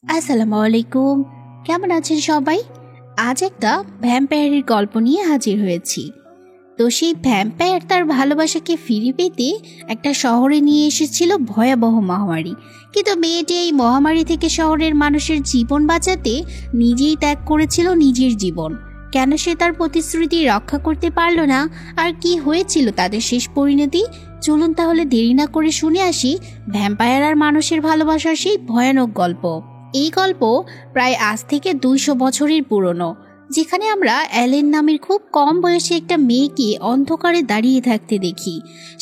আসসালামু আলাইকুম। কেমন আছেন সবাই? আজ একটা ভ্যাম্পায়ারের গল্প নিয়ে হাজির হয়েছি। তো সেই ভ্যাম্পায়ার তার ভালোবাসাকে ফিরে পেতে একটা শহরে নিয়ে এসেছিল ভয়াবহ মহামারী। কিন্তু মেয়েটি এই মহামারী থেকে শহরের মানুষের জীবন বাঁচাতে নিজেই ত্যাগ করেছিল নিজের জীবন। কেন সে তার প্রতিশ্রুতি রক্ষা করতে পারল না, আর কি হয়েছিল তাদের শেষ পরিণতি? চলুন তাহলে দেরি না করে শুনে আসি ভ্যাম্পায়ার আর মানুষের ভালোবাসার সেই ভয়ানক গল্প। এই গল্প প্রায় আজ থেকে 200 বছরের পুরনো, যেখানে আমরা অ্যালেন নামের খুব কম বয়সী একটা মেয়েকে অন্ধকারে দাঁড়িয়ে থাকতে দেখি।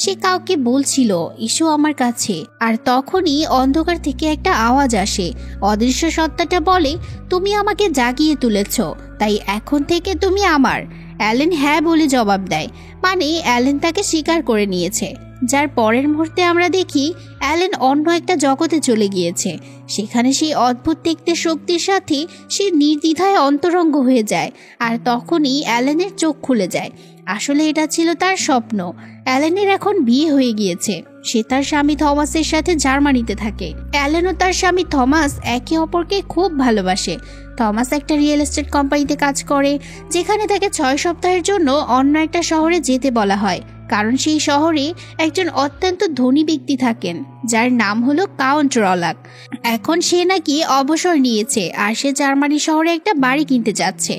সে কাউকে বলছিল, এসো আমার কাছে। আর তখনই অন্ধকার থেকে একটা আওয়াজ আসে। অদৃশ্য সত্তাটা বলে, তুমি আমাকে জাগিয়ে তুলেছ, তাই এখন থেকে তুমি আমার। অ্যালেন হ্যাঁ বলে জবাব দেয়, মানে অ্যালেন তাকে স্বীকার করে নিয়েছে। যার পরের মুহূর্তে আমরা দেখি অ্যালেন অন্য একটা জগতে চলে গিয়েছে। সেখানে সেই অদ্ভুত দেখতে শক্তির সাথে সে নির্দ্বিধায় অন্তরঙ্গ হয়ে যায়। আর তখনই অ্যালেনের চোখ খুলে যায়। আসলে এটা ছিল তার স্বপ্ন। অ্যালেনের এখন বিয়ে হয়ে গিয়েছে। সে তার স্বামী থমাসের সাথে জার্মানিতে থাকে। অ্যালেন ও তার স্বামী থমাস একে অপরকে খুব ভালোবাসে। থমাস একটা রিয়েল এস্টেট কোম্পানিতে কাজ করে, যেখানে তাকে 6 সপ্তাহের জন্য অন্য একটা শহরে যেতে বলা হয়, কারণ সেই শহরে একজন অত্যন্ত ধনী ব্যক্তি থাকেন, যার নাম হলো কাউন্ট রলাক। এখন সে নাকি অবসর নিয়েছে, আর সে জার্মানি শহরে একটা বাড়ি কিনতে যাচ্ছে,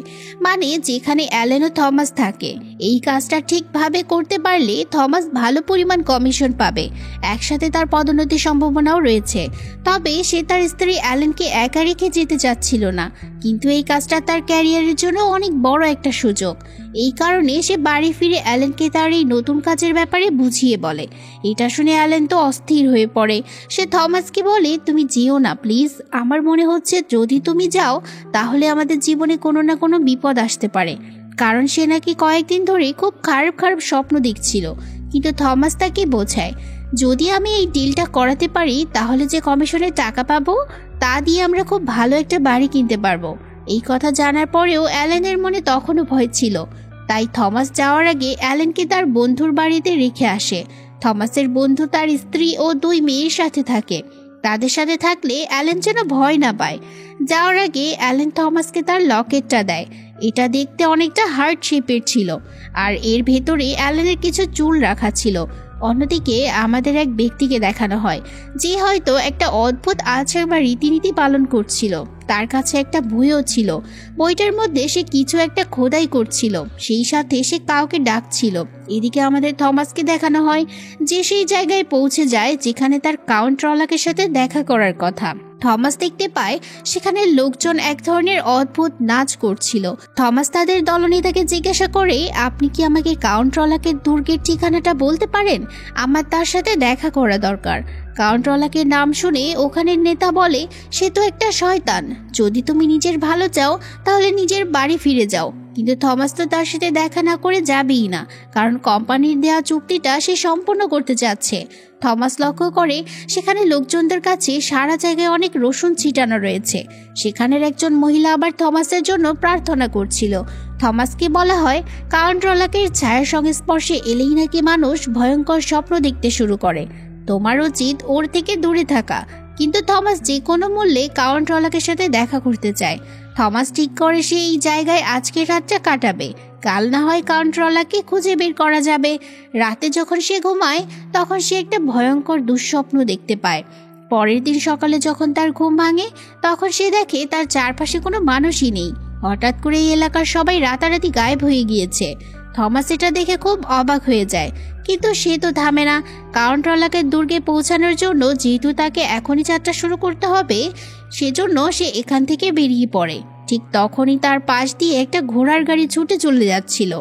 মানে যেখানে অ্যালেন ও থমাস থাকে। এই কাজটা ঠিকভাবে করতে পারলে থমাস ভালো পরিমাণ কমিশন পাবে। একসাথে তার পদোন্নতির সম্ভাবনাও রয়েছে। তবে সে তার স্ত্রী অ্যালেনকে একা রেখে যেতে চাচ্ছিল না, কিন্তু এই কাজটা তার ক্যারিয়ারের জন্য অনেক বড় একটা সুযোগ। এই কারণে সে বাড়ি ফিরে অ্যালেনকে তার এই নতুন কাজের ব্যাপারে বুঝিয়ে বলে। এটা শুনে অ্যালেন তো অস্থির হয়ে পড়ে। সে থমাসকে বলে, তুমি যেও না প্লিজ। আমার মনে হচ্ছে যদি তুমি যাও তাহলে আমাদের জীবনে কোনো না কোনো বিপদ আসতে পারে, কারণ সে নাকি কয়েকদিন ধরে খুব খারাপ খারাপ স্বপ্ন দেখছিল। কিন্তু থমাস তাকে বোঝায়, যদি আমি এই ডিলটা করাতে পারি তাহলে যে কমিশনের টাকা পাবো তা দিয়ে আমরা খুব ভালো একটা বাড়ি কিনতে পারবো। এই কথা জানার পরেও অ্যালেনের মনে তখনও ভয় ছিল। তাই থমাস যাওয়ার আগে অ্যালেনকে তার বন্ধুর বাড়িতে রেখে আসে। থমাসের বন্ধু তার স্ত্রী ও 2 মেয়ের সাথে থাকে। তাদের সাথে থাকলে অ্যালেন যেন ভয় না পায়। যাওয়ার আগে অ্যালেন থমাসকে তার লকেটটা দেয়। এটা দেখতে অনেকটা হার্ট শেপের ছিল, আর এর ভেতরে অ্যালেনের কিছু চুল রাখা ছিল। অন্যদিকে আমাদের এক ব্যক্তিকে দেখানো হয়, যে হয়তো একটা অদ্ভুত আচার বা রীতিনীতি পালন করছিল। তার কাছে একটা বইও ছিল। বইটার মধ্যে সে কিছু একটা খোদাই করছিল, সেই সাথে সে কাউকে ডাকছিল। এদিকে আমাদের থমাসকে দেখানো হয়, যে সেই জায়গায় পৌঁছে যায় যেখানে তার কাউন্ট রলাকের সাথে দেখা করার কথা। থমাস দেখতে পায় সেখানে লোকজন এক ধরনের অদ্ভুত নাচ করছিল। থমাস তাদের দলনেতাকে জিজ্ঞাসা করে, আপনি কি আমাকে কাউন্ট রলাকের দুর্গের ঠিকানাটা বলতে পারেন? আমার তার সাথে দেখা করা দরকার। কাউন্ট রলাকের নাম শুনে ওখানের নেতা বলে, সে তো একটা শয়তান। যদি তুমি নিজের ভালো চাও তাহলে নিজের বাড়ি ফিরে যাও। কিন্তু থমাস তো তার সাথে দেখা না করে যাবেই না, কারণ কোম্পানির দেওয়া চুক্তিটা সে সম্পূর্ণ করতে চাচ্ছে। থমাস লক্ষ্য করে সেখানে লোকজনদের কাছে সারা জায়গায় অনেক রসুন ছিটানো রয়েছে। সেখানের একজন মহিলা আবার থমাসের জন্য প্রার্থনা করছিল। থমাসকে বলা হয়, কাউন্ট রলাকের ছায়ার সংস্পর্শে এলেই নাকি মানুষ ভয়ঙ্কর স্বপ্ন দেখতে শুরু করে। তোমার উচিত ওর থেকে দূরে থাকা। কিন্তু থমাস যে কোনো মূল্যে কাউন্ট রলাকের সাথে দেখা করতে চায়। থমাস ঠিক করে সে এই জায়গায় আজকের রাতটা কাটাবে। কাল না হয় কাউন্ট রলাকে খুঁজে বের করা যাবে। রাতে যখন সে ঘুমায় তখন সে একটা ভয়ঙ্কর দুঃস্বপ্ন দেখতে পায়। পরের দিন সকালে যখন তার ঘুম ভাঙে তখন সে দেখে তার চারপাশে কোনো মানুষই নেই। হঠাৎ করে এই এলাকার সবাই রাতারাতি গায়েব হয়ে গিয়েছে। থমাস এটা দেখে খুব অবাক হয়ে যায়, কিন্তু সে তো থামে না। কাউন্ট রলাকের দুর্গে পৌঁছানোর জন্য যেহেতু তাকে এখনই যাত্রা শুরু করতে হবে, সেজন্য সে এখান থেকে বেরিয়ে পড়ে। ঠিক তখনই তার পাশ দিয়ে একটা ঘোড়ার গাড়ি ছুটে চলে যাচ্ছিল,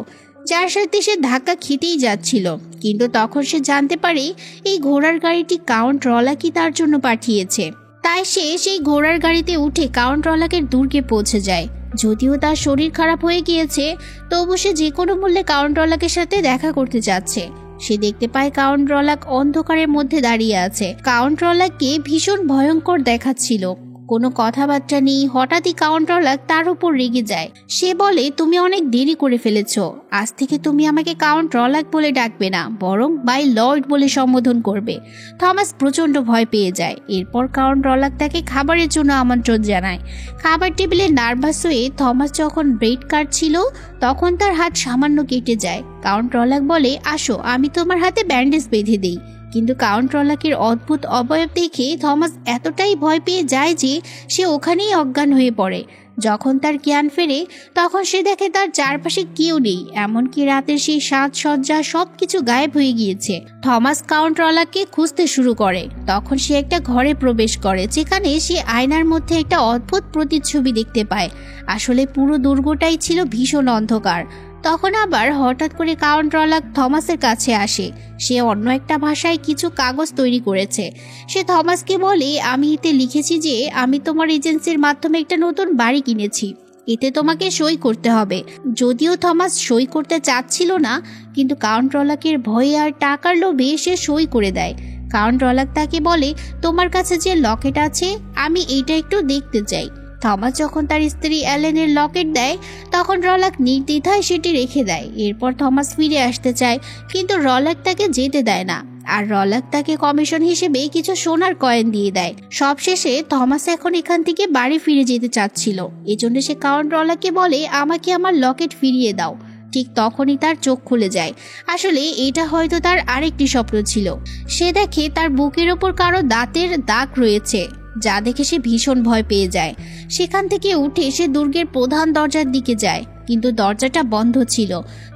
যার সাথে সে ধাক্কা খেতেই যাচ্ছিল। কিন্তু তখন সে জানতে পারে এই ঘোড়ার গাড়িটি কাউন্ট রলাকই তার জন্য পাঠিয়েছে। তাই সে সেই ঘোড়ার গাড়িতে উঠে কাউন্ট রলাকের দুর্গে পৌঁছে যায়। যদিও তার শরীর খারাপ হয়ে গিয়েছে, তবু সে যে কোনো মূল্যে কাউন্ট রলাকের সাথে দেখা করতে যাচ্ছে। সে দেখতে পায় কাউন্ট রলাক অন্ধকারের মধ্যে দাঁড়িয়ে আছে। কাউন্ট রলাককে ভীষণ ভয়ঙ্কর দেখাচ্ছিল। কোনো কথাবার্তা নেই। হঠাৎই কাউন্ট রলাক তার উপর রেগে যায়। সে বলে, তুমি অনেক দেরি করে ফেলেছ। আজ থেকে তুমি আমাকে কাউন্ট রলাক বলে ডাকবে না, বরং বাই লর্ড বলে সম্বোধন করবে। থমাস প্রচণ্ড ভয় পেয়ে যায়। এরপর কাউন্ট রলাক তাকে খাবারের জন্য আমন্ত্রণ জানায়। খাবার টেবিলে নার্ভাস হয়ে থমাস যখন ব্রেড কাটছিল তখন তার হাত সামান্য কেটে যায়। কাউন্ট রলাক বলে, আসো আমি তোমার হাতে ব্যান্ডেজ বেঁধে দিই। কিন্তু কাউন্ট রলাকের অদ্ভুত অবয়ব দেখে থমাস এতটাই ভয় পেয়ে যায় যে সে ওখানেই অজ্ঞান হয়ে পড়ে। যখন তার জ্ঞান ফেরে তখন সে দেখে তার চারপাশে কেউ নেই, এমনকি রাতের সেই সাজসজ্জা সবকিছু গায়েব হয়ে গিয়েছে। থমাস কাউন্ট রলাককে খুঁজতে শুরু করে। তখন সে একটা ঘরে প্রবেশ করে, যেখানে সে আয়নার মধ্যে একটা অদ্ভুত প্রতিচ্ছবি দেখতে পায়। আসলে পুরো দুর্গটাই ছিল ভীষণ অন্ধকার। তখন আবার হঠাৎ করে কাউন্ট রলাক থমাসের কাছে আসে। সে অন্য একটা ভাষায় কিছু কাগজ তৈরি করেছে। সে থমাসকে বলে, আমি এতে লিখেছি যে আমি তোমার এজেন্সির মাধ্যমে একটা নতুন বাড়ি কিনেছি। এতে তোমাকে সই করতে হবে। যদিও থমাস সই করতে চাচ্ছিল না, কিন্তু কাউন্ট রলাকের ভয়ে আর টাকার লোভে সে সই করে দেয়। কাউন্ট রলাক তাকে বলে, তোমার কাছে যে লকেট আছে আমি এইটা একটু দেখতে চাই। থমাস যখন তার স্ত্রী অ্যালেনের লকেট দেয় তখন রলাক নির্দ্বিধায় সেটি রেখে দেয়। এরপর থমাস ফিরে আসতে চায়, কিন্তু রলাক তাকে যেতে দেয় না, আর রলাক তাকে কমিশন হিসেবে কিছু সোনার কয়েন দিয়ে দেয়। সবশেষে থমাস এখন এখান থেকে বাড়ি ফিরে যেতে চাচ্ছিল। এজন্য সে কাউন্ট রলাককে বলে, আমাকে আমার লকেট ফিরিয়ে দাও। ঠিক তখনই তার চোখ খুলে যায়। আসলে এটা হয়তো তার আরেকটি স্বপ্ন ছিল। সে দেখে তার বুকের ওপর কারো দাঁতের দাগ রয়েছে, যা দেখে সে ভীষণ ভয় পেয়ে যায়। সেখান থেকে উঠে সে দুর্গের প্রধান দরজার দিকে যায়, কিন্তু দরজাটা বন্ধ ছিল।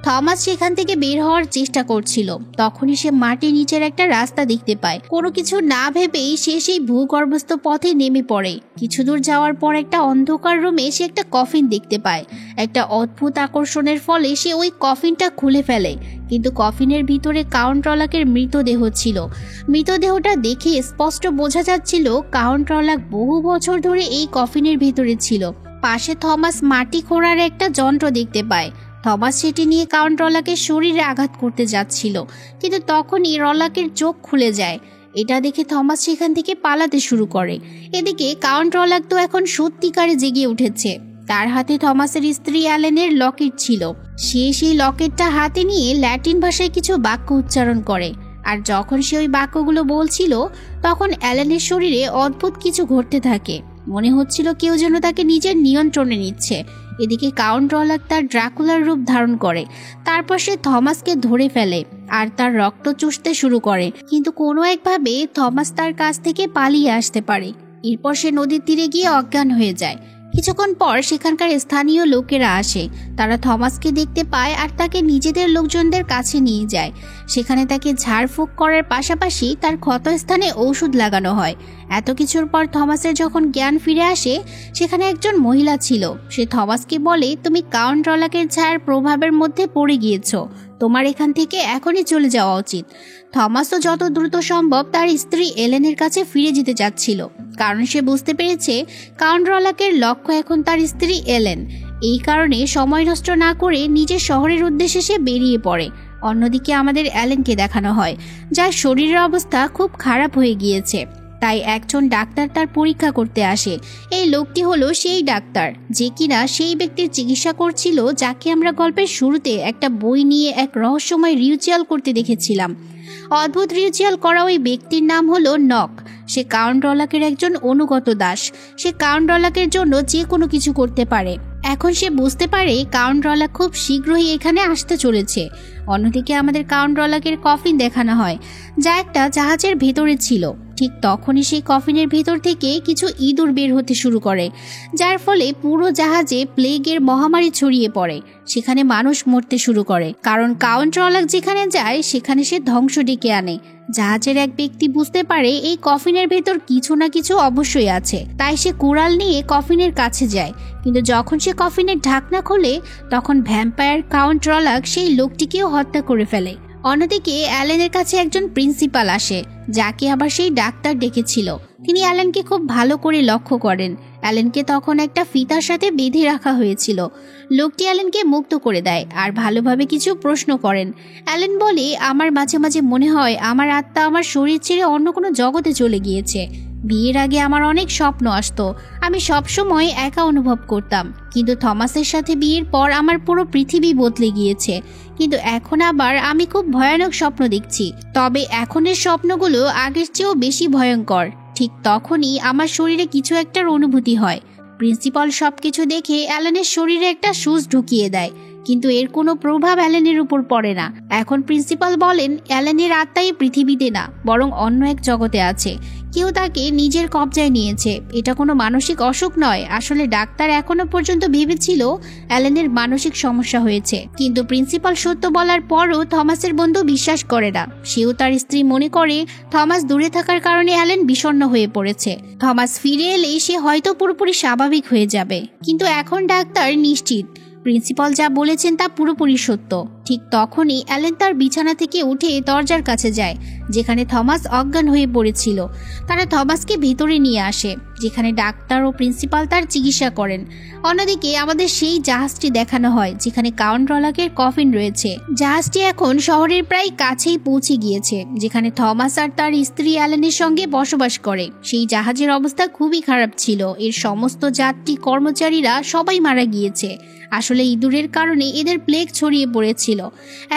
থমাস সেখান থেকে বের হওয়ার চেষ্টা করছিল। তখনই সে মাটির নিচের একটা রাস্তা দেখতে পায়। কোনো কিছু না ভেবেই সে সেই ভূগর্ভস্থ পথে নেমে পড়ে। কিছু দূর যাওয়ার পর একটা অন্ধকার রুমে সে একটা কফিন দেখতে পায়। একটা অদ্ভুত আকর্ষণের ফলে সে ওই কফিনটা খুলে ফেলে, কিন্তু কফিনের ভিতরে কাউন্ট রলাকের মৃতদেহ ছিল। মৃতদেহটা দেখে স্পষ্ট বোঝা যাচ্ছিল কাউন্ট রলাক বহু বছর ধরে এই কফিনের ভিতরে ছিল। পাশে থমাস মাটি খোঁড়ার একটা যন্ত্র দেখতে পায়। থমাস সেটি নিয়ে কাউন্ট রলাকের শরীরে আঘাত করতে যাচ্ছিল, কিন্তু তখনই রলাকের চোখ খুলে যায়। এটা দেখে থমাস সেখান থেকে পালাতে শুরু করে। এদিকে কাউন্ট রলাক তো এখন সত্যিকারে জেগে উঠেছে। তার হাতে থমাসের স্ত্রী অ্যালেনের লকেট ছিল। সে সেই লকেটটা হাতে নিয়ে ল্যাটিন ভাষায় কিছু বাক্য উচ্চারণ করে, আর যখন সে ওই বাক্যগুলো বলছিল তখন অ্যালেনের শরীরে অদ্ভুত কিছু ঘটতে থাকে। মনে হচ্ছিল কেউ যেন তাকে নিজের নিয়ন্ত্রণে নিচ্ছে। এদিকে কাউন্ট রলাক তার ড্রাকুলার রূপ ধারণ করে। তারপর সে থমাসকে ধরে ফেলে আর তার রক্ত চুষতে শুরু করে, কিন্তু কোনো একভাবে থমাস তার কাছ থেকে পালিয়ে আসতে পারে। এরপর সে নদীর তীরে গিয়ে অজ্ঞান হয়ে যায়। কিছুক্ষণ পর সেখানকার স্থানীয় লোকেরা আসে। তারা থমাসকে দেখতে পায় আর তাকে নিজেদের লোকজনদের কাছে নিয়ে যায়। সেখানে তাকে ঝাড়ফুঁক করার পাশাপাশি তার ক্ষতস্থানে ঔষধ লাগানো হয়। এত কিছুর পর থমাসের যখন জ্ঞান ফিরে আসে, সেখানে একজন মহিলা ছিল। সে থমাসকে বলে, তুমি কাউন্ট রলাকের ছায়ার প্রভাবের মধ্যে পড়ে গিয়েছো, তোমার এখান থেকে এখনই চলে যাওয়া উচিত। থমাসও যত দ্রুত সম্ভব তার স্ত্রী এলেনের কাছে ফিরে যেতে চাচ্ছিল, কারণ সে বুঝতে পেরেছে কাউন্ট রলাকের লক্ষ্য এখন তার স্ত্রী এলেন। এই কারণে সময় নষ্ট না করে নিজের শহরের উদ্দেশ্যে সে বেরিয়ে পড়ে। অন্যদিকে আমাদের অ্যালেনকে দেখানো হয়, যার শরীরের অবস্থা খুব খারাপ হয়ে গিয়েছে। তাই একজন ডাক্তার তার পরীক্ষা করতে আসে। এই লোকটি হলো সেই ডাক্তার যে কিনা সেই ব্যক্তির চিকিৎসা করছিল, যাকে আমরা গল্পের শুরুতে একটা বই নিয়ে এক রহস্যময় রিচুয়াল করতে দেখেছিলাম। অদ্ভুত রিচুয়াল করা ওই ব্যক্তির নাম হলো নক। সে কাউন্ট রলাকের একজন অনুগত দাস। সে কাউন্ট রলাকের জন্য যে কোনো কিছু করতে পারে। এখন সে বুঝতে পারে কাউন্ট রলাক খুব শীঘ্রই এখানে আসতে চলেছে। অন্যদিকে আমাদের কাউন্ট রলাকের কফিন দেখানো হয়, যা একটা জাহাজের ভেতরে ছিল। ঠিক তখনই সেই কফিনের ভেতর থেকে কিছু ইঁদুর বের হতে শুরু করে, যার ফলে পুরো জাহাজে প্লেগের মহামারী ছড়িয়ে পড়ে। সেখানে মানুষ মরতে শুরু করে, কারণ কাউন্ট রলাক যেখানে যায় সেখানে সে ধ্বংস ডেকে আনে। জাহাজের এক ব্যক্তি বুঝতে পারে এই কফিনের ভেতর কিছু না কিছু অবশ্যই আছে, তাই সে কুড়াল নিয়ে কফিনের কাছে যায়। কিন্তু যখন সে কফিনের ঢাকনা খোলে তখন ভ্যাম্পায়ার কাউন্ট রলাক সেই লোকটিকেও হত্যা করে ফেলে। অন্যদিকে অ্যালেনের কাছে একজন প্রিন্সিপাল আসে, যাকে আবার সেই ডাক্তার ডেকেছিল। তিনি অ্যালেনকে খুব ভালো করে লক্ষ্য করেন। অ্যালেনকে তখন একটা ফিতার সাথে বেঁধে রাখা হয়েছিল। লোকটি অ্যালেনকে মুক্ত করে দেয় আর ভালোভাবে কিছু প্রশ্ন করেন। অ্যালেন বলে, আমার মাঝে মাঝে মনে হয় আমার আত্মা আমার শরীর ছেড়ে অন্য কোনো জগতে চলে গিয়েছে। বিয়ের আগে আমার অনেক স্বপ্ন আসতো, আমি সবসময় একা অনুভব করতাম, কিন্তু থমাসের সাথে বিয়ের পর আমার পুরো পৃথিবী বদলে গিয়েছে। কিন্তু এখন আবার আমি খুব ভয়ানক স্বপ্ন দেখছি, তবে এখনের স্বপ্নগুলো আগের চেয়েও বেশি ভয়ঙ্কর। ঠিক তখনই আমার শরীরে কিছু একটার অনুভূতি হয়। প্রিন্সিপাল সবকিছু দেখে অ্যালেনের শরীরে একটা সুচ ঢুকিয়ে দেয়, কিন্তু এর কোনো প্রভাব অ্যালেনের উপর পড়ে না। এখন প্রিন্সিপাল বলেন অ্যালেনের আত্মাই পৃথিবীতে না, বরং অন্য এক জগতে আছে। কেউ তাকে নিজের কবজায় নিয়েছে। এটা কোনো মানসিক অসুখ নয়। আসলে ডাক্তার এখনো পর্যন্ত ভেবেছিল অ্যালেনের মানসিক সমস্যা হয়েছে, কিন্তু প্রিন্সিপাল সত্য বলার পরও থমাসের বন্ধু বিশ্বাস করে না। সেও তার স্ত্রী মনে করে থমাস দূরে থাকার কারণে অ্যালেন বিষণ্ণ হয়ে পড়েছে। থমাস ফিরে এলে সে হয়তো পুরোপুরি স্বাভাবিক হয়ে যাবে, কিন্তু এখন ডাক্তার নিশ্চিত প্রিন্সিপাল যা বলেছেন তা পুরোপুরি সত্য। ঠিক তখনই অ্যালেন তার বিছানা থেকে উঠে দরজার কাছে যায়, যেখানে থমাস অজ্ঞান হয়ে পড়েছিল। তারা থমাসকে ভেতরে নিয়ে আসে, যেখানে ডাক্তার ও প্রিন্সিপাল তার চিকিৎসা করেন। অন্যদিকে আমাদের সেই জাহাজটি দেখানো হয় যেখানে কাউন্ট রলাকের কফিন রয়েছে। জাহাজটি এখন শহরের প্রায় কাছেই পৌঁছে গিয়েছে, যেখানে থমাস আর তার স্ত্রী অ্যালেনের সঙ্গে বসবাস করে। সেই জাহাজের অবস্থা খুবই খারাপ ছিল। এর সমস্ত যাত্রী কর্মচারীরা সবাই মারা গিয়েছে। আসলে ইঁদুরের কারণে এদের প্লেগ ছড়িয়ে পড়েছিল।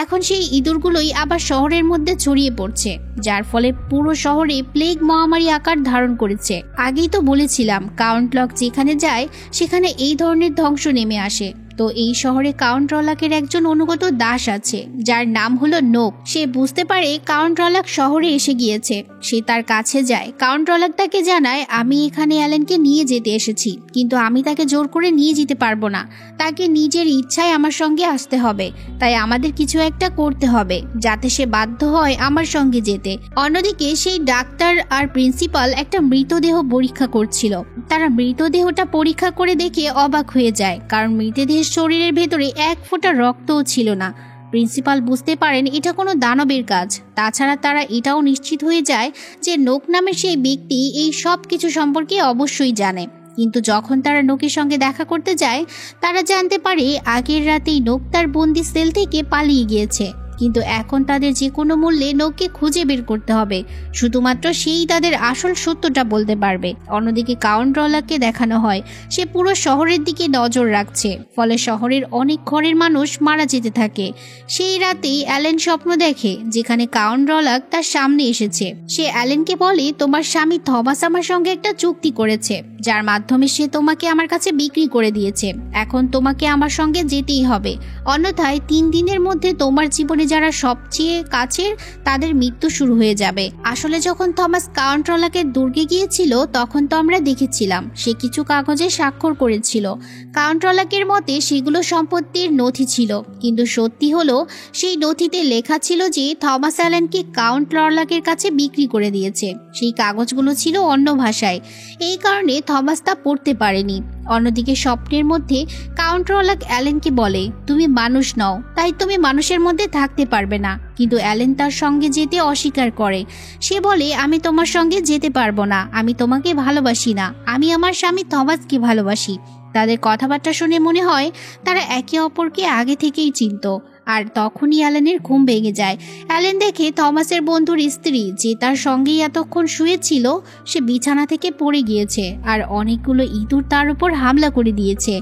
এখন সেই ইঁদুরগুলোই আবার শহরের মধ্যে ছড়িয়ে পড়ছে, যার ফলে পুরো শহরে প্লেগ মহামারী আকার ধারণ করেছে। আগেই তো বলেছিলাম কাউন্ট লক যেখানে যায় সেখানে এই ধরনের ধ্বংস নেমে আসে। তো এই শহরে কাউন্ট রলাকের একজন অনুগত দাস আছে, যার নাম হলো নোক। সে বুঝতে পারে কাউন্ট রলাক শহরে এসে গিয়েছে। সে তার কাছে যায়। কাউন্ট রলাক তাকে জানায়, আমি এখানে অ্যালেনকে নিয়ে যেতে এসেছি, কিন্তু আমি তাকে জোর করে নিয়ে যেতে পারবো না। তাকে নিজের ইচ্ছায় আমার সঙ্গে আসতে হবে। তাই আমাদের কিছু একটা করতে হবে যাতে সে বাধ্য হয় আমার সঙ্গে যেতে। অন্যদিকে সেই ডাক্তার আর প্রিন্সিপাল একটা মৃতদেহ পরীক্ষা করছিল। তারা মৃতদেহটা পরীক্ষা করে দেখে অবাক হয়ে যায়, কারণ মৃতদেহের শরীরের ভেতরে এক ফোঁটা রক্তও ছিল না। প্রিন্সিপাল বুঝতে পারেন এটা কোনো দানবের কাজ। তাছাড়া তারা এটাও নিশ্চিত হয়ে যায় যে নোক নামের সেই ব্যক্তি এই সব কিছু সম্পর্কে অবশ্যই জানে। কিন্তু যখন তারা নোকের সঙ্গে দেখা করতে যায়, তারা জানতে পারে আগের রাতেই নোক তার বন্দি সেল থেকে পালিয়ে গিয়েছে। কিন্তু এখন তাদের যে কোনো মূল্যে নোককে খুঁজে বের করতে হবে। শুধুমাত্র সেই তাদের আসল সত্যটা বলতে পারবে। অন্যদিকে কাউন্ট রলাককে দেখানো হয় সে পুরো শহরের দিকে নজর রাখছে, ফলে শহরের অনেক ঘরের মানুষ মারা যেতে থাকে। সেই রাতেই অ্যালেন স্বপ্ন দেখে যেখানে কাউন্ট রলাক তার সামনে এসেছে। সে অ্যালেনকে বলে, তোমার স্বামী থমাস আমার সঙ্গে একটা চুক্তি করেছে, যার মাধ্যমে সে তোমাকে আমার কাছে বিক্রি করে দিয়েছে। এখন তোমাকে আমার সঙ্গে যেতেই হবে, অন্যথায় 3 দিনের মধ্যে তোমার জীবনে যারা সবচেয়ে কাছের তাদের মৃত্যু শুরু হয়ে যাবে। আসলে যখন থমাস কাউন্ট রলাকের দুর্গে গিয়েছিল তখন তো আমরা দেখেছিলাম সে কিছু কাগজে স্বাক্ষর করেছিল। কাউন্ট রলাকের মতে সেগুলো সম্পত্তির নথি ছিল, কিন্তু সত্যি হলো সেই নথিতে লেখা ছিল যে থমাস অ্যালেনকে কাউন্ট রলাকের কাছে বিক্রি করে দিয়েছে। সেই কাগজগুলো ছিল অন্য ভাষায়, এই কারণে থমাস তা পড়তে পারেনি। অন্যদিকে স্বপ্নের মধ্যে কাউন্ট রলাক অ্যালেনকে বলে, তুমি মানুষ নও, তাই তুমি মানুষের মধ্যে থাকতে পারবে না। কিন্তু অ্যালেন তার সঙ্গে যেতে অস্বীকার করে। সে বলে, আমি তোমার সঙ্গে যেতে পারবো না, আমি তোমাকে ভালোবাসি না, আমি আমার স্বামী থমাসকে ভালোবাসি। তাদের কথাবার্তা শুনে মনে হয় তারা একে অপরকে আগে থেকেই চিনত। আর তখনই অ্যালেনের ঘুম ভেঙে যায়। অ্যালেন দেখে থমাসের বন্ধুর স্ত্রী, যে তার সঙ্গেই এতক্ষণ শুয়েছিল, সে বিছানা থেকে পড়ে গিয়েছে আর অনেকগুলো ইঁদুর তার উপর হামলা করে দিয়েছে।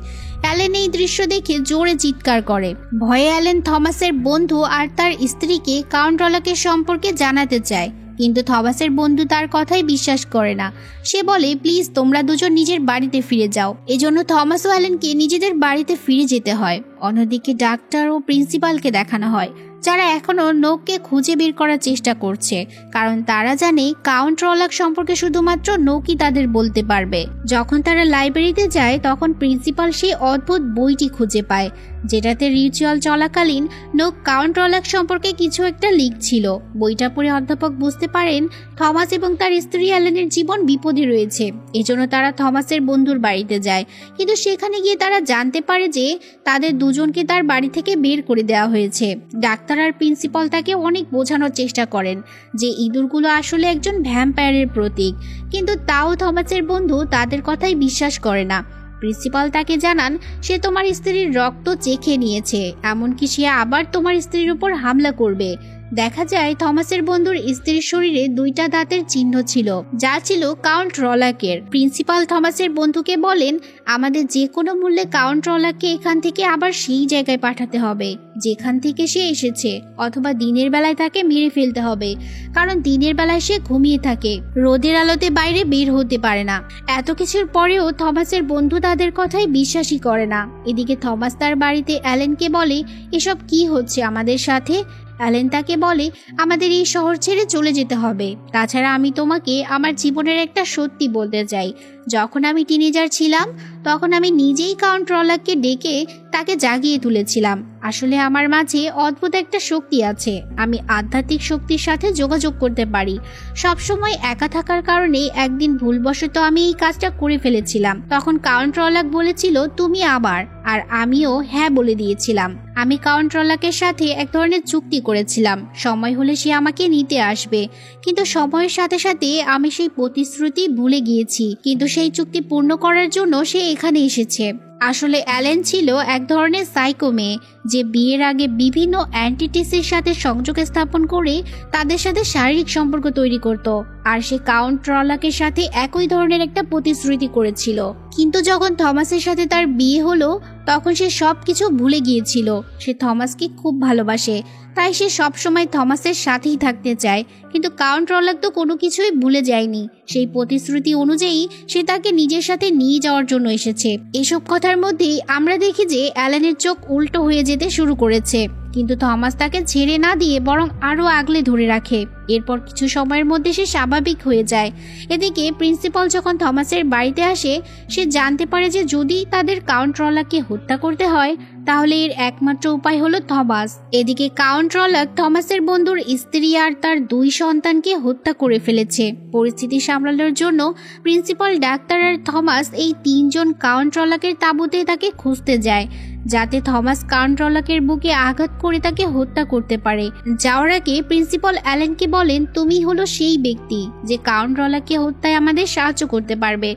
অ্যালেন এই দৃশ্য দেখে জোরে চিৎকার করে। ভয়ে অ্যালেন থমাসের বন্ধু আর তার স্ত্রীকে কাউন্ট রলাকের সম্পর্কে জানাতে চায়, কিন্তু থমাসের বন্ধু তার কথাই বিশ্বাস করে না। সে বলে, প্লিজ তোমরা দুজন নিজের বাড়িতে ফিরে যাও। এজন্য থমাস ও অ্যালেনকে নিজেদের বাড়িতে ফিরে যেতে হয়। অন্যদিকে ডাক্তার ও প্রিন্সিপালকে দেখানো হয়, যারা এখনো নোককে খুঁজে বের করার চেষ্টা করছে, কারণ তারা জানে কাউন্ট রলাক সম্পর্কে শুধুমাত্র নোকই তাদের বলতে পারবে। যখন তারা লাইব্রেরিতে যায় তখন প্রিন্সিপাল সেই অদ্ভুত বইটি খুঁজে পায়, যেটাতে রিচুয়াল চলাকালীন নোক কাউন্ট রলাক সম্পর্কে কিছু একটা লিখছিল। বইটা পড়ে অধ্যাপক বুঝতে পারেন থমাস এবং তার স্ত্রী অ্যালেনের জীবন বিপদে রয়েছে। এজন্য তারা থমাসের বন্ধুর বাড়িতে যায়, কিন্তু সেখানে গিয়ে তারা জানতে পারে যে তাদের দুজনকে তার বাড়ি থেকে বের করে দেওয়া হয়েছে। ডাক্তার আর প্রিন্সিপাল তাকে অনেক বোঝানোর চেষ্টা করেন যে ইঁদুরগুলো আসলে একজন ভ্যাম্পায়ারের প্রতীক, কিন্তু তাও থমাসের বন্ধু তাদের কথাই বিশ্বাস করে না। প্রিন্সিপাল তাকে জানান সে তোমার স্ত্রীর রক্ত চেখে নিয়েছে, এমনকি সে আবার তোমার স্ত্রীর উপর হামলা করবে। দেখা যায় থমাসের বন্ধুর স্ত্রীর শরীরে 2টা দাঁতের চিহ্ন ছিল, যা ছিল কাউন্ট রলাকের। প্রিন্সিপাল থমাসের বন্ধুকে বলেন, আমাদের যে কোনো মূল্যে কাউন্ট রলাককে এখান থেকে আবার সেই জায়গায় পাঠাতে হবে যেখান থেকে সে এসেছে, অথবা দিনের বেলায় তাকে মেরে ফেলতে হবে, কারণ দিনের বেলায় সে ঘুমিয়ে থাকে, রোদের আলোতে বাইরে বের হতে পারে না। এত কিছুর পরেও থমাসের বন্ধু তাদের কথাই বিশ্বাসই করে না। এদিকে থমাস তার বাড়িতে অ্যালেনকে বলে, এসব কি হচ্ছে আমাদের সাথে? অ্যালেন তাকে বলে, আমাদের এই শহর ছেড়ে চলে যেতে হবে। তাছাড়া আমি তোমাকে আমার জীবনের একটা সত্যি বলতে চাই। যখন আমি টিনেজার ছিলাম তখন আমি নিজেই কাউন্ট রলাককে ডেকে তাকে জাগিয়ে তুলেছিলাম। আসলে আমার মাঝে অদ্ভুত একটা শক্তি আছে, আমি আধ্যাত্মিক শক্তির সাথে যোগাযোগ করতে পারি। সবসময় একা থাকার কারণে একদিন ভুলবশত আমি এই কাজটা করে ফেলেছিলাম। তখন কাউন্ট রলাক বলেছিল তুমি আবার, আর আমিও হ্যাঁ বলে দিয়েছিলাম। আমি কাউন্ট রলাকের সাথে এক ধরনের চুক্তি করেছিলাম, সময় হলে সে আমাকে নিতে আসবে। কিন্তু সময়ের সাথে সাথে আমি সেই প্রতিশ্রুতি ভুলে গিয়েছি, কিন্তু সেই চুক্তি পূর্ণ করার জন্য সে এখানে এসেছে। আসলে অ্যালেন ছিল এক ধরনের সাইকো মেয়ে, যে বিয়ের আগে বিভিন্ন অ্যান্টিটিসের সাথে সংযোগ স্থাপন করে তাদের সাথে শারীরিক সম্পর্ক তৈরি করত। আর সে কাউন্ট রলাকের সাথে একই ধরনের একটা প্রতিশ্রুতি করেছিল। কিন্তু যখন থমাসের সাথে তার বিয়ে হলো তখন সে সবকিছু ভুলে গিয়েছিল। সে থমাসকে খুব ভালোবাসে, তাই সে সবসময় থমাসের সাথেই থাকতে চায়। কিন্তু কাউন্ট রলাক তো কোনো কিছুই ভুলে যায়নি। সেই প্রতিশ্রুতি অনুযায়ী সে তাকে নিজের সাথে নিয়ে যাওয়ার জন্য এসেছে। এসব কথার মধ্যেই আমরা দেখি যে অ্যালেনের চোখ উল্টো হয়ে যেতে শুরু করেছে, কিন্তু থমাস তাকে ছেড়ে না দিয়ে বরং আরো আগলে ধরে রাখে। এরপর কিছু সময়ের মধ্যে সে স্বাভাবিক হয়ে যায়। এদিকে প্রিন্সিপাল যখন থমাসের বাড়িতে আসে, সে জানতে পারে যে যদি তাদের কাউন্ট রলাককে হত্যা করতে হয় তাহলে এর একমাত্র উপায় হলো থমাস। এদিকে কাউন্ট রলাক থমাসের বন্ধুর স্ত্রী আর তার 2 সন্তানকে হত্যা করে ফেলেছে। পরিস্থিতি সামলানোর জন্য প্রিন্সিপাল, ডাক্তার আর থমাস এই 3 জন কাউন্ট রলাকের তাঁবুতে তাকে খুঁজতে যায়, যাতে থমাস কাউন্ট রলাকের বুকে আঘাত করে তাকে হত্যা করতে পারে। যাওয়ার আগে প্রিন্সিপাল অ্যালেনকে বলেন, তুমি হলো সেই ব্যক্তি যে কাউন্ট রলাককে হত্যায় আমাদের সাহায্য করতে পারবে।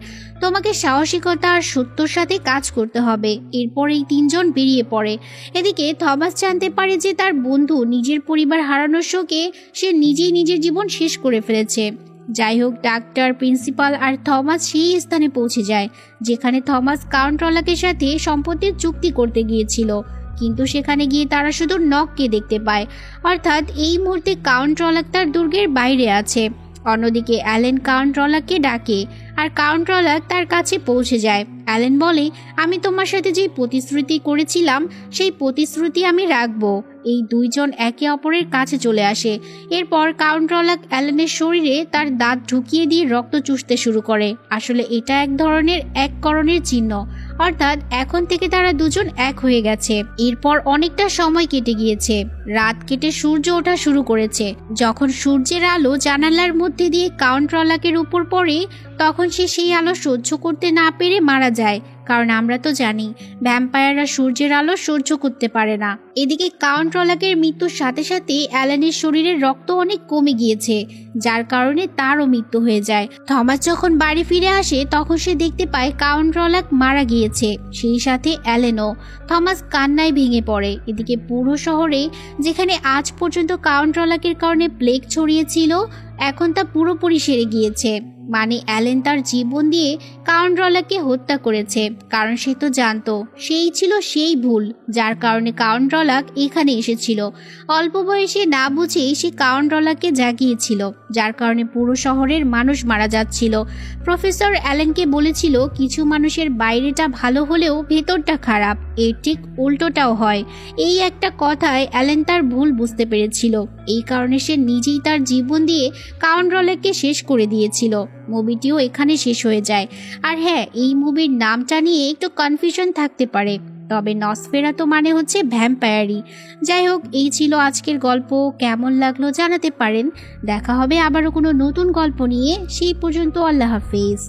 তোমাকে সাহসিকতা আর সত্যর সাথে কাজ করতে হবে। এরপর এই 3 জন বেরিয়ে পড়ে। এদিকে থমাস জানতে পারে যে তার বন্ধু নিজের পরিবার হারানোর শোকে সে নিজেই নিজের জীবন শেষ করে ফেলেছে। যাই হোক, ডাক্তার, প্রিন্সিপাল আর থমাস সেই স্থানে পৌঁছে যায় যেখানে থমাস কাউন্ট রলাকের সাথে সম্পত্তির চুক্তি করতে গিয়েছিল। কিন্তু সেখানে গিয়ে তারা শুধু নককে দেখতে পায়, অর্থাৎ এই মুহূর্তে কাউন্ট রলাক তার দুর্গের বাইরে আছে। অন্যদিকে অ্যালেন কাউন্ট রলাককে ডাকে আর কাউন্ট রলাক তার কাছে পৌঁছে যায়। অ্যালেন বলে, আমি তোমার সাথে যে প্রতিশ্রুতি করেছিলাম সেই প্রতিশ্রুতি আমি রাখবো। এই 2 জন একে অপরের কাছে চলে আসে। এরপর কাউন্ট রলাক অ্যালেনের শরীরে তার দাঁত ঢুকিয়ে দিয়ে রক্ত চুষতে শুরু করে। আসলে এটা এক ধরনের এককরণের চিহ্ন, অর্থাৎ এখন থেকে তারা 2 জন এক হয়ে গেছে। এরপর অনেকটা সময় কেটে গিয়েছে, রাত কেটে সূর্য ওঠা শুরু করেছে। যখন সূর্যের আলো জানালার মধ্যে দিয়ে কাউন্ট রলাকের উপর পড়ে তখন সে সেই আলো সহ্য করতে না পেরে মারা যায়, কারণ আমরা তো জানি ভ্যাম্পায়াররা সূর্যের আলো সহ্য করতে পারে না। এদিকে কাউন্ট রলাকের মৃত্যুর সাথে সাথে অ্যালেনের শরীরের রক্ত অনেক কমে গিয়েছে, যার কারণে তারও মৃত্যু হয়ে যায়। থমাস যখন বাড়ি ফিরে আসে তখন সে দেখতে পায় কাউন্ট রলাক মারা গিয়েছে, সেই সাথে অ্যালেনও। থমাস কান্নায় ভেঙে পড়ে। এদিকে পুরো শহরে যেখানে আজ পর্যন্ত কাউন্ট রলাকের কারণে প্লেগ ছড়িয়েছিল, এখন তা পুরোপুরি সেরে গিয়েছে। মানে অ্যালেন তার জীবন দিয়ে কাউন্ট রলাককে হত্যা করেছে, কারণ সে তো জানতো সেই ছিল সেই ভুল যার কারণে কাউন্ট রলাক এখানে এসেছিল। অল্প বয়সে না বুঝেই সে কাউন্ট রলাককে জাগিয়েছিল, যার কারণে পুরো শহরের মানুষ মারা যাচ্ছিল। প্রফেসর অ্যালেনকে বলেছিল কিছু মানুষের বাইরেটা ভালো হলেও ভেতরটা খারাপ, এর ঠিক উল্টোটাও হয়। এই একটা কথায় অ্যালেন তার ভুল বুঝতে পেরেছিল। এই কারণে সে নিজেই তার জীবন দিয়ে কাউন্ট রলাককে শেষ করে দিয়েছিল। মুভিটিও এখানে শেষ হয়ে যায়। আর হ্যাঁ, এই মুভির নামটা নিয়ে একটু কনফিউশন থাকতে পারে, তবে নসফেরাতু মানে হচ্ছে ভ্যাম্পায়ারই। যাই হোক, এই ছিল আজকের গল্প। কেমন লাগলো জানাতে পারেন। দেখা হবে আবারও কোনো নতুন গল্প নিয়ে। সেই পর্যন্ত আল্লাহ হাফেজ।